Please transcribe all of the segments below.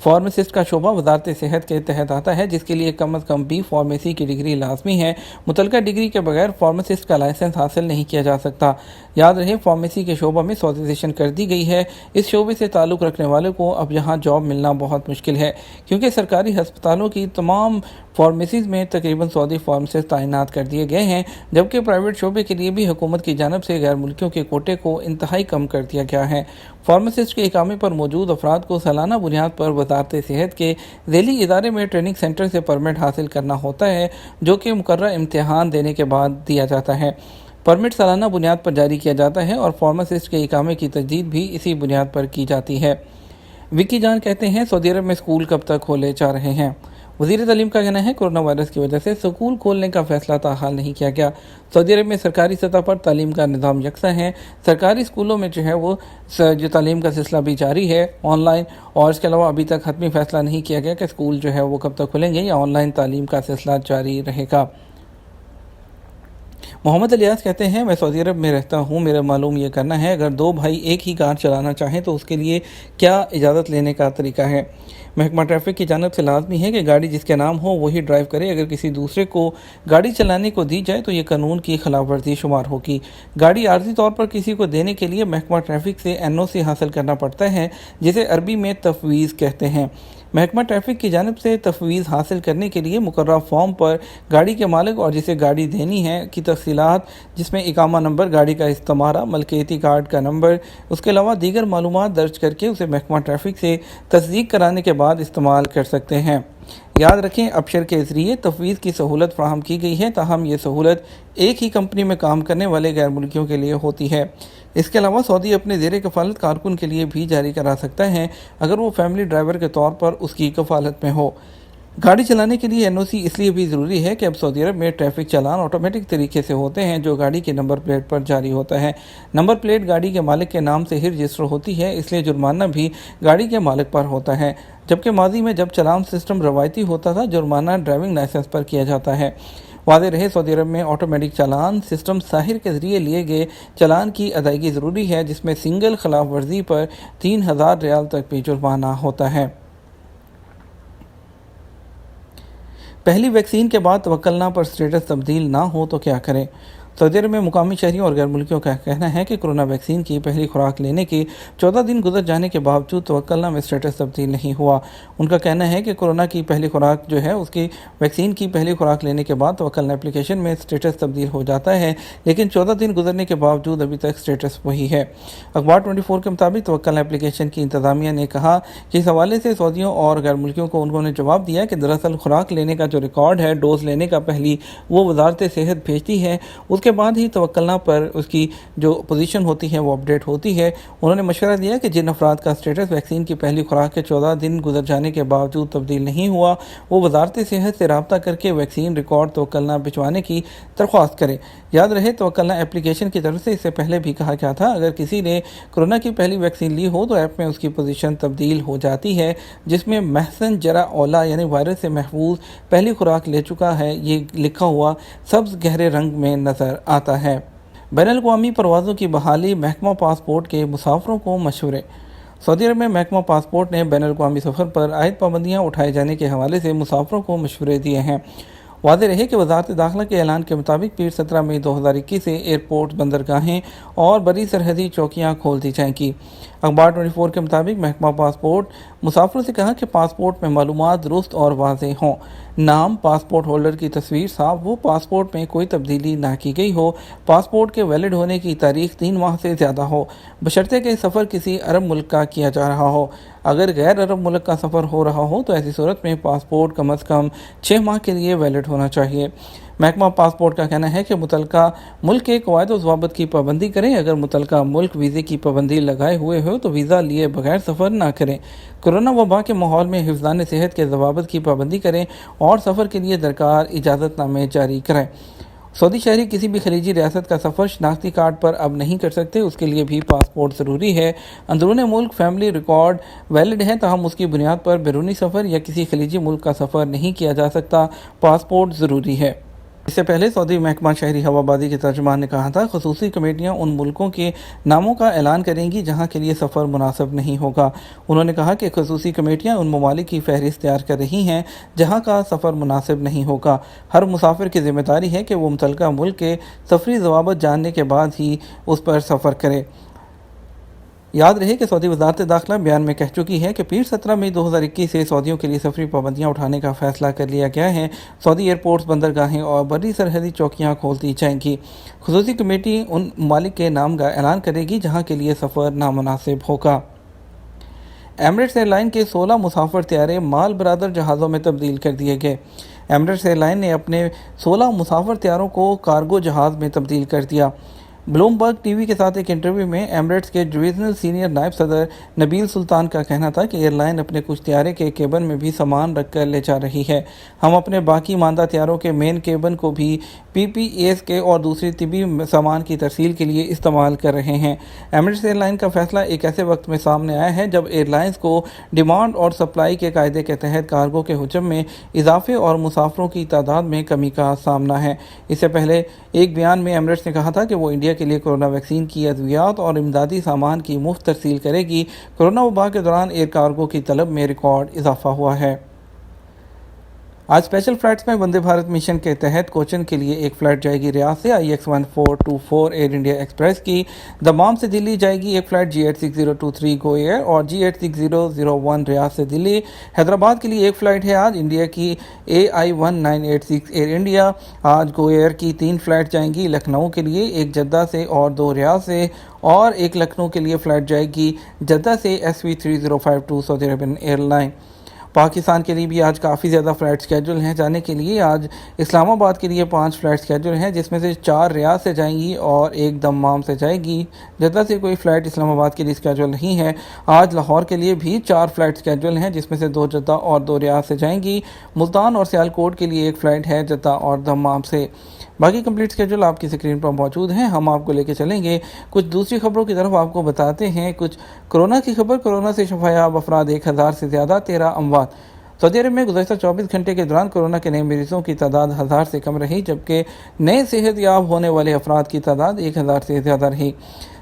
Pharmacist کا شعبہ وزارت صحت کے تحت آتا ہے، جس کے لیے کم از کم بی فارمیسی کی ڈگری لازمی ہے۔ متعلقہ ڈگری کے بغیر فارماسسٹ کا لائسنس حاصل نہیں کیا جا سکتا۔ یاد رہے، فارمیسی کے شعبہ میں سعودائزیشن کر دی گئی ہے۔ اس شعبے سے تعلق رکھنے والوں کو اب یہاں جاب ملنا بہت مشکل ہے، کیونکہ سرکاری ہسپتالوں کی تمام فارمیسیز میں تقریباً سعودی فارماسسٹ تعینات کر دیے گئے ہیں، جبکہ پرائیویٹ شعبے کے لیے بھی حکومت کی جانب سے غیر ملکیوں کے کوٹے کو انتہائی کم کر دیا گیا ہے۔ فارماسسٹ کے اقامے پر موجود افراد کو سالانہ بنیاد پر وزارت صحت کے ذیلی ادارے میں ٹریننگ سینٹر سے پرمٹ حاصل کرنا ہوتا ہے، جو کہ مقررہ امتحان دینے کے بعد دیا جاتا ہے۔ پرمٹ سالانہ بنیاد پر جاری کیا جاتا ہے اور فارماسسٹ کے اقامے کی تجدید بھی اسی بنیاد پر کی جاتی ہے۔ وکی جان کہتے ہیں، سعودی عرب میں اسکول کب تک کھولے جا رہے ہیں؟ وزیر تعلیم کا کہنا ہے، کورونا وائرس کی وجہ سے اسکول کھولنے کا فیصلہ تاحال نہیں کیا گیا۔ سعودی عرب میں سرکاری سطح پر تعلیم کا نظام یکساں ہے۔ سرکاری اسکولوں میں وہ تعلیم کا سلسلہ بھی جاری ہے آن لائن، اور اس کے علاوہ ابھی تک حتمی فیصلہ نہیں کیا گیا کہ اسکول وہ کب تک کھلیں گے یا آن لائن تعلیم کا سلسلہ جاری رہے گا۔ محمد الیاس کہتے ہیں، میں سعودی عرب میں رہتا ہوں، میرا معلوم یہ کرنا ہے، اگر دو بھائی ایک ہی کار چلانا چاہیں تو اس کے لیے کیا اجازت لینے کا طریقہ ہے؟ محکمہ ٹریفک کی جانب سے لازمی ہے کہ گاڑی جس کے نام ہو وہی ڈرائیو کرے۔ اگر کسی دوسرے کو گاڑی چلانے کو دی جائے تو یہ قانون کی خلاف ورزی شمار ہوگی۔ گاڑی عارضی طور پر کسی کو دینے کے لیے محکمہ ٹریفک سے NOC حاصل کرنا پڑتا ہے، جسے عربی میں تفویض کہتے ہیں۔ محکمہ ٹریفک کی جانب سے تفویض حاصل کرنے کے لیے مقررہ فارم پر گاڑی کے مالک اور جسے گاڑی دینی ہے کی تفصیلات، جس میں اقامہ نمبر، گاڑی کا استمارہ، ملکیتی کارڈ کا نمبر، اس کے علاوہ دیگر معلومات درج کر کے اسے محکمہ ٹریفک سے تصدیق کرانے کے بعد استعمال کر سکتے ہیں۔ یاد رکھیں، ابشر کے ذریعے تفویض کی سہولت فراہم کی گئی ہے، تاہم یہ سہولت ایک ہی کمپنی میں کام کرنے والے غیر ملکیوں کے لیے ہوتی ہے۔ اس کے علاوہ سعودی اپنے زیر کفالت کارکن کے لیے بھی جاری کرا سکتا ہے، اگر وہ فیملی ڈرائیور کے طور پر اس کی کفالت میں ہو۔ گاڑی چلانے کے لیے NOC اس لیے بھی ضروری ہے کہ اب سعودی عرب میں ٹریفک چالان آٹومیٹک طریقے سے ہوتے ہیں، جو گاڑی کے نمبر پلیٹ پر جاری ہوتا ہے۔ نمبر پلیٹ گاڑی کے مالک کے نام سے ہی رجسٹر ہوتی ہے، اس لیے جرمانہ بھی گاڑی کے مالک پر ہوتا ہے، جبکہ ماضی میں جب چالان سسٹم روایتی ہوتا تھا، جرمانہ ڈرائیونگ لائسنس پر کیا جاتا ہے۔ واضح رہے، سعودی عرب میں آٹومیٹک چالان سسٹم ساحر کے ذریعے لیے گئے چالان کی ادائیگی ضروری ہے، جس میں سنگل خلاف ورزی پر 3000 ریال تک بھی جرمانہ ہوتا ہے۔ پہلی ویکسین کے بعد توکلنا پر سٹیٹس تبدیل نہ ہو تو کیا کریں؟ سعودی عرب میں مقامی شہریوں اور غیر ملکیوں کا کہنا ہے کہ کورونا ویکسین کی پہلی خوراک لینے کے 14 دن گزر جانے کے باوجود توکلنا میں سٹیٹس تبدیل نہیں ہوا۔ ان کا کہنا ہے کہ کورونا کی پہلی خوراک اس کی ویکسین کی پہلی خوراک لینے کے بعد توکلنا اپلیکیشن میں سٹیٹس تبدیل ہو جاتا ہے، لیکن 14 دن گزرنے کے باوجود ابھی تک سٹیٹس وہی ہے۔ اخبار 24 کے مطابق توکلنا اپلیکیشن کی انتظامیہ نے کہا کہ اس حوالے سے سعودیوں اور غیر ملکیوں کو انہوں نے جواب دیا کہ دراصل خوراک لینے کا جو ریکارڈ ہے ڈوز لینے کا پہلی، وہ وزارت صحت بھیجتی ہے، اس کے بعد ہی توکلنا پر اس کی جو پوزیشن ہوتی ہے وہ اپڈیٹ ہوتی ہے۔ انہوں نے مشورہ دیا کہ جن افراد کا سٹیٹس ویکسین کی پہلی خوراک کے 14 دن گزر جانے کے باوجود تبدیل نہیں ہوا، وہ وزارت صحت سے رابطہ کر کے ویکسین ریکارڈ توکلنا بھجوانے کی درخواست کرے۔ یاد رہے، توکلنا اپلیکیشن کی طرف سے اس سے پہلے بھی کہا گیا تھا، اگر کسی نے کورونا کی پہلی ویکسین لی ہو تو ایپ میں اس کی پوزیشن تبدیل ہو جاتی ہے، جس میں محسن جرا اولا یعنی وائرس سے محفوظ پہلی خوراک لے چکا ہے یہ لکھا ہوا سبز گہرے رنگ میں نظر آتا ہے۔ بین الاقوامی پروازوں کی بحالی، محکمہ پاسپورٹ کے مسافروں کو مشورے۔ سعودی عرب میں محکمہ پاسپورٹ نے بین الاقوامی سفر پر عائد پابندیاں اٹھائے جانے کے حوالے سے مسافروں کو مشورے دیے ہیں۔ واضح رہے کہ وزارت داخلہ کے اعلان کے مطابق پیر 17 مئی 2021 سے ایئرپورٹ، بندرگاہیں اور بری سرحدی چوکیاں کھول دی جائیں گی۔ اخبار 24 کے مطابق محکمہ پاسپورٹ مسافروں سے کہا کہ پاسپورٹ میں معلومات درست اور واضح ہوں، نام، پاسپورٹ ہولڈر کی تصویر صاف ہو، پاسپورٹ میں کوئی تبدیلی نہ کی گئی ہو، پاسپورٹ کے ویلڈ ہونے کی تاریخ 3 ماہ سے زیادہ ہو، بشرطے کہ سفر کسی عرب ملک کا کیا جا رہا ہو۔ اگر غیر عرب ملک کا سفر ہو رہا ہو تو ایسی صورت میں پاسپورٹ کم از کم 6 ماہ کے لیے ویلڈ ہونا چاہیے۔ محکمہ پاسپورٹ کا کہنا ہے کہ متعلقہ ملک کے قواعد و ضوابط کی پابندی کریں، اگر متعلقہ ملک ویزے کی پابندی لگائے ہوئے ہو تو ویزا لیے بغیر سفر نہ کریں۔ کورونا وبا کے ماحول میں حفظان صحت کے ضوابط کی پابندی کریں اور سفر کے لیے درکار اجازت نامے جاری کریں۔ سعودی شہری کسی بھی خلیجی ریاست کا سفر شناختی کارڈ پر اب نہیں کر سکتے، اس کے لیے بھی پاسپورٹ ضروری ہے۔ اندرون ملک فیملی ریکارڈ ویلڈ ہے، تاہم اس کی بنیاد پر بیرونی سفر یا کسی خلیجی ملک کا سفر نہیں کیا جا سکتا، پاسپورٹ ضروری ہے۔ اس سے پہلے سعودی محکمہ شہری ہوابادی کے ترجمان نے کہا تھا خصوصی کمیٹیاں ان ملکوں کے ناموں کا اعلان کریں گی جہاں کے لیے سفر مناسب نہیں ہوگا۔ انہوں نے کہا کہ خصوصی کمیٹیاں ان ممالک کی فہرست تیار کر رہی ہیں جہاں کا سفر مناسب نہیں ہوگا۔ ہر مسافر کی ذمہ داری ہے کہ وہ متعلقہ ملک کے سفری ضوابط جاننے کے بعد ہی اس پر سفر کرے۔ یاد رہے کہ سعودی وزارت داخلہ بیان میں کہہ چکی ہے کہ پیر 17 مئی 2021 سے سعودیوں کے لیے سفری پابندیاں اٹھانے کا فیصلہ کر لیا گیا ہے۔ سعودی ایئرپورٹس، بندرگاہیں اور بری سرحدی چوکیاں کھول دی جائیں گی۔ خصوصی کمیٹی ان ممالک کے نام کا اعلان کرے گی جہاں کے لیے سفر نامناسب ہوگا۔ ایمریٹس ایئر لائن کے 16 مسافر طیارے مال برادر جہازوں میں تبدیل کر دیے گئے۔ ایمریٹس ایئر لائن نے اپنے 16 مسافر طیاروں کو کارگو جہاز میں تبدیل کر دیا۔ بلومبرگ ٹی وی کے ساتھ ایک انٹرویو میں ایمریٹس کے ڈویژنل سینئر نائب صدر نبیل سلطان کا کہنا تھا کہ ایئر لائن اپنے کچھ طیارے کے کیبن میں بھی سامان رکھ کر لے جا رہی ہے۔ ہم اپنے باقی ماندہ طیاروں کے مین کیبن کو بھی پی پی ایز کے اور دوسری طبی سامان کی ترسیل کے لیے استعمال کر رہے ہیں۔ ایمریٹس ایئر لائن کا فیصلہ ایک ایسے وقت میں سامنے آیا ہے جب ایئر لائنز کو ڈیمانڈ اور سپلائی کے قاعدے کے تحت کارگو کے حجم میں اضافے اور مسافروں کی تعداد میں کمی کا سامنا ہے۔ اس سے پہلے ایک بیان میں ایمریٹس نے کہا تھا کہ وہ انڈیا کے لیے کورونا ویکسین کی ادویات اور امدادی سامان کی مفت ترسیل کرے گی۔ کورونا وبا کے دوران ایئر کارگو کی طلب میں ریکارڈ اضافہ ہوا ہے۔ آج اسپیشل فلائٹس میں وندے بھارت مشن کے تحت کوچن کے لیے ایک فلائٹ جائے گی ریاض سے۔ IX1424 ایئر انڈیا ایکسپریس کی دمام سے دلی جائے گی ایک فلائٹ۔ GH6023 گو ایئر اور GH6001 ریاض سے دلی۔ حیدرآباد کے لیے ایک فلائٹ ہے آج انڈیا کی AI1986 ایئر انڈیا۔ آج گو ایئر کی 3 فلائٹ جائیں گی لکھنؤ کے لیے، ایک جدہ سے اور 2 ریاض سے، اور ایک لکھنؤ کے لیے فلائٹ جائے گی جدہ سے SV3052 سعودی عربین ایئر لائن۔ پاکستان کے لیے بھی آج کافی زیادہ فلائٹ سکیجول ہیں جانے کے لیے۔ آج اسلام آباد کے لیے 5 فلائٹ سکیجول ہیں جس میں سے 4 ریاض سے جائیں گی اور ایک دمام سے جائے گی۔ جدہ سے کوئی فلائٹ اسلام آباد کے لیے سکیجول نہیں ہے۔ آج لاہور کے لیے بھی 4 فلائٹ سکیجول ہیں جس میں سے 2 جدہ اور 2 ریاض سے جائیں گی۔ ملتان اور سیالکوٹ کے لیے ایک فلائٹ ہے جدہ اور دمام سے۔ باقی کمپلیٹ سکیجول آپ کی سکرین پر موجود ہیں۔ ہم آپ کو لے کے چلیں گے کچھ دوسری خبروں کی طرف، آپ کو بتاتے ہیں کچھ کورونا کی خبر۔ کورونا سے شفا یاب افراد 1000 سے زیادہ، 13 اموات۔ سعودی عرب میں گزشتہ 24 گھنٹے کے دوران کورونا کے نئے مریضوں کی تعداد 1000 سے کم رہی، جبکہ نئے صحت یاب ہونے والے افراد کی تعداد 1000 سے زیادہ رہی۔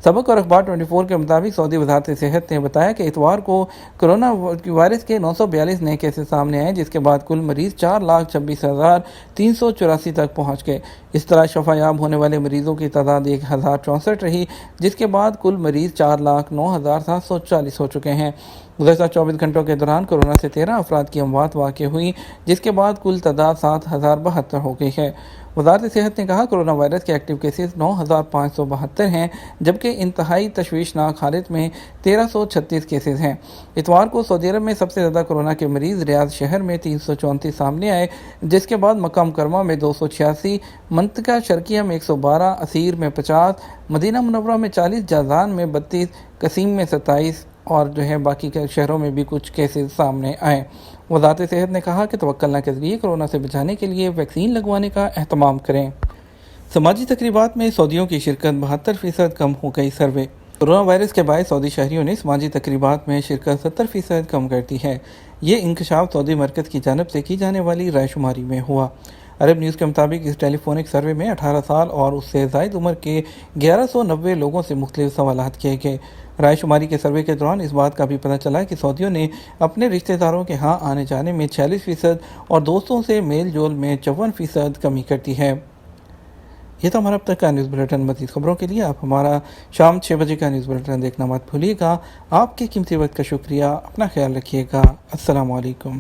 سبق اور اخبار 24 کے مطابق سعودی وزارت صحت نے بتایا کہ اتوار کو کورونا وائرس کے 942 نئے کیسز سامنے آئے، جس کے بعد کل مریض 4,26,384 تک پہنچ گئے۔ اس طرح شفا یاب ہونے والے مریضوں کی تعداد 1064 رہی، جس کے بعد کل مریض 4,09,740 ہو چکے ہیں۔ گزشتہ 24 گھنٹوں کے دوران کورونا سے 13 افراد کی اموات واقع ہوئی، جس کے بعد کل تعداد 7,072 ہو گئی ہے۔ وزارت صحت نے کہا کورونا وائرس کے ایکٹیو کیسز 9,572 ہیں، جبکہ انتہائی تشویشناک حالت میں 1,336 کیسز ہیں۔ اتوار کو سعودی عرب میں سب سے زیادہ کورونا کے مریض ریاض شہر میں 334 سامنے آئے، جس کے بعد مکہ مکرمہ میں 286، منطقہ شرقیہ میں 112، عسیر میں 50، مدینہ منورہ میں 40، جازان میں 32، قصیم میں 27 اور باقی کے شہروں میں بھی کچھ کیسز سامنے آئے۔ وزارت صحت نے کہا کہ توکلنا کے ذریعے کورونا سے بچانے کے لیے ویکسین لگوانے کا اہتمام کریں۔ سماجی تقریبات میں سعودیوں کی شرکت 72% کم ہو گئی۔ سروے کورونا وائرس کے باعث سعودی شہریوں نے سماجی تقریبات میں شرکت 70% کم کر دی ہے۔ یہ انکشاف سعودی مرکز کی جانب سے کی جانے والی رائے شماری میں ہوا۔ عرب نیوز کے مطابق اس ٹیلی فونک سروے میں 18 سال اور اس سے زائد عمر کے 1190 لوگوں سے مختلف سوالات کیے گئے۔ رائے شماری کے سروے کے دوران اس بات کا بھی پتہ چلا کہ سعودیوں نے اپنے رشتہ داروں کے ہاں آنے جانے میں 46% اور دوستوں سے میل جول میں 54% کمی کر دی ہے۔ یہ تھا ہمارا اب تک کا نیوز بلیٹن۔ مزید خبروں کے لیے آپ ہمارا شام 6 بجے کا نیوز بلیٹن دیکھنا مت بھولیے گا۔ آپ کے قیمتی وقت کا شکریہ۔ اپنا خیال رکھیے گا۔ السلام علیکم۔